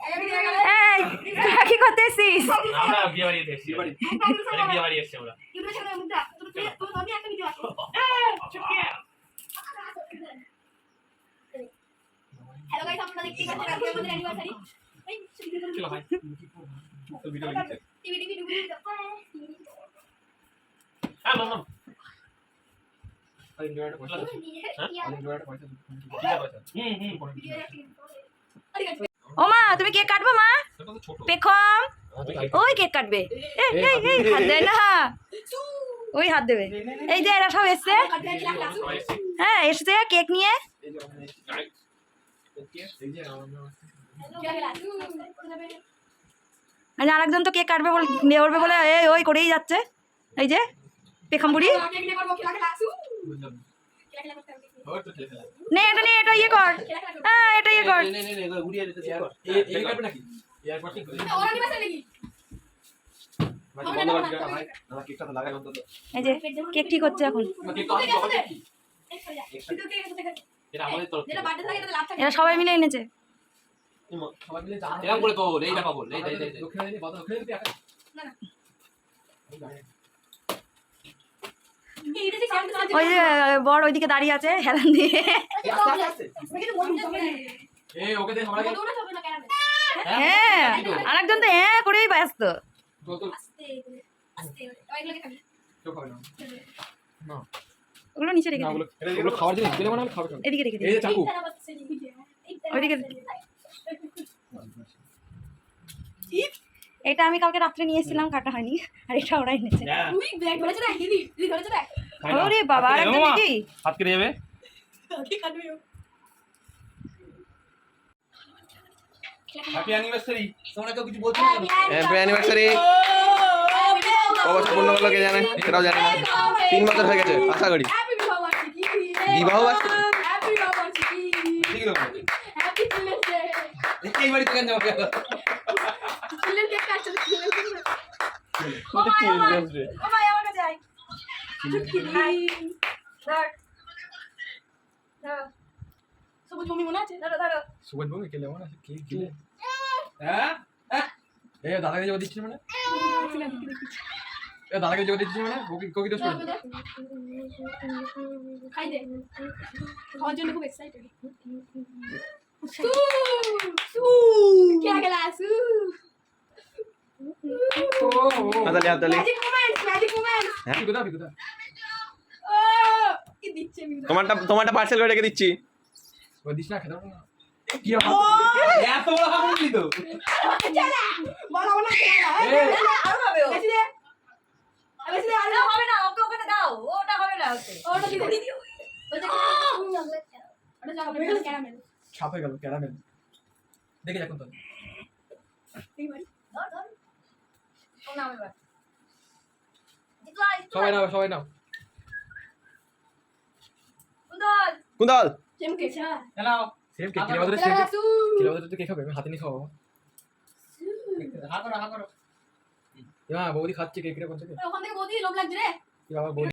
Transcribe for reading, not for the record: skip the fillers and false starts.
এই কি করতেছিস? আমরা বিয়ে বাড়ি এসেছি, বিয়ে বাড়ি এসেছি আমরা। হ্যালো গাইস, আপনারা দেখতে পাচ্ছেন আজকে আমাদের অ্যানিভার্সারি। এই চলো ভাই তো ভিডিও লিখছে। টিভি হ্যাঁ মামা ভিডিও ও মা, তুমি কেক কাটবো মা? এটা তো ছোট। পেখম ওই কেক কাটবে। এই হাত দেয় না, ওই হাত দেবে। এই যে এরা সব এসছে, হ্যাঁ এসছে কেক নিয়ে। আরেকজন তো কেক কাটবে বলে নেওয়াবে বলে ওই করেই যাচ্ছে। এই যে পেখম বুড়ি, নে এটা নিয়ে এটা ইয়ে কর, হ্যাঁ এটা ইয়ে কর। এই যে কেক ঠিক হচ্ছে এখন। এরা সবাই মিলে এনেছে। ওই যে বড় ওইদিকে দাঁড়িয়ে আছে হেলান দিয়ে। হ্যাঁ আরেকজন তো হ্যাঁ করেই ব্যস্ত। ওগুলো নিচে রেখে দিন, এদিকে রেখে দিন, ওইদিকে। এটা আমি কালকে রাত্রে নিয়ে এসেছিলাম, কাটা হয়নি, আর এটা ওরা এনেছে। ওরে বাবা, আরেকজন নাকি হাত কেটে যাবে। Happy anniversary. তোমরা কেউ কিছু বলছো না? Happy anniversary. কবছর পূর্ণ হলো কে জানে, সেটাও জানে না। 3 বছর হয়ে গেছে আশা করি। বিবাহ বার্ষিকী। এই বাড়ি থেকে যাও। সবুজ মমি মনে আছে? সুবল বমি কেলে মনে আছে? কি গিলে হ্যাঁ এ দাদাকে যে দিচ্ছিস মানে, এ দাদাকে যে দিচ্ছিস মানে কোকি দোষ করে খাই দে, খাওয়ার জন্য খুব এক্সাইটেড। কে গেলা সু হাতালি হাতালি। Magic moments. হ্যাঁ কোথা কোথা ও কি দিচ্ছে মিনা? তোমারটা পার্সেল করে রেখে দিচ্ছি। ও দিছ না, খেদাও না। কি এত বড় হাম দিলি তো? চলা বলা বলা খেলা। আরো হবে ও। বেশি দে আরো হবে না, ওকে ওখানে দাও। ওটা হবে না, ওটা দিদি দিদি ওটা যাবে না, ক্যারামেল ছাপ হয়ে গেল ক্যারামেল। দেখে এখন তো এই বাড়ি ধর ও নাম এবার সবাই নাও কুন্দল কুন্দল চেমকে চা হ্যালো সেম কেক কিলো বাদরে তো কেক খাবে, আমি হাতে নিয়ে খাবো। হা করো বৌদি খাচ্ছে কেক রে কোন থেকে? ওখান থেকে বৌদি লোভ লাগছে রে। কি বাবা বৌদি